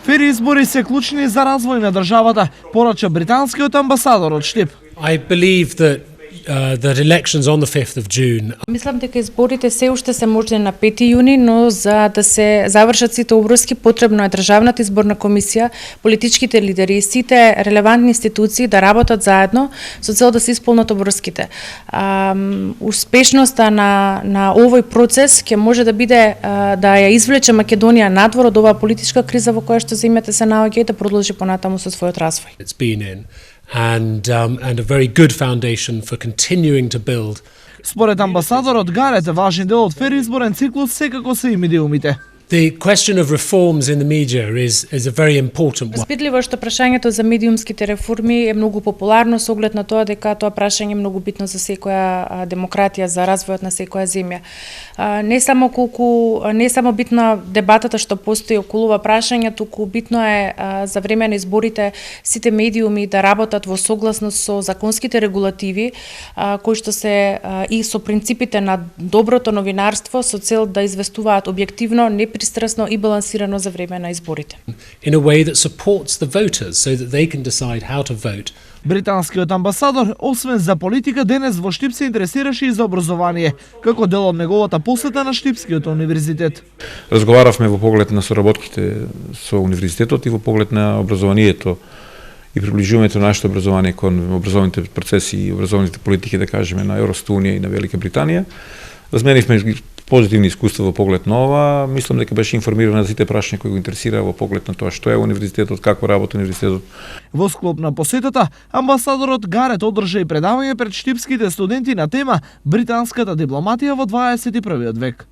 Фер избори се клучни за развој на државата, порача британскиот амбасадор од Штип. I believe that elections on the 5th of June. Мислам дека изборите се уште се можни на 5 јуни, но за да се завршат сите обврски потребно е Државната изборна комисија, политичките лидери и сите релевантни институции да работат заедно со цел да се исполнат обврските. Успешноста на овој процес ќе може да биде да ја извлече Македонија надвор од оваа политичка криза во која што земјата се наоѓа и да продолжи понатаму со својот развој. It's been in. And a very good foundation for continuing to build. Според амбасадорот Гарет, важен дел од фер изборен циклус секако се и медиумите. The question of reforms in the media is a very important one. Испитливо што прашањето за медиумските реформи е многу популарно со оглед на тоа дека тоа прашање е многу битно за секоја демократија, за развојот на секоја земја. Не само битна дебатата што постои околу ова прашање, туку битно е за време на изборите сите медиуми да работат во согласност со законските регулативи кои што се и со принципите на доброто новинарство со цел да известуваат објективно, непристрасно и балансирано за време на изборите. In a way that supports the voters so that they can decide how to vote. Британскиот амбасадор, освен за политика, денес во Штип се интересираше и за образование, како дел од неговата посета на Штипскиот универзитет. Разговаравме во поглед на соработките со универзитетот и во поглед на образованието и приближувањето на нашето образование кон образовните процеси и образовните политики, да кажеме, на Европската унија и на Велика Британија. Разменивме позитивни искуства во поглед на ова. Мислам дека беше информирана за сите прашања кои го интересира во поглед на тоа што е универзитетот, како работи универзитетот. Во склоп на посетата, амбасадорот Гарет одржа и предавање пред штипските студенти на тема Британската дипломатија во 21 век.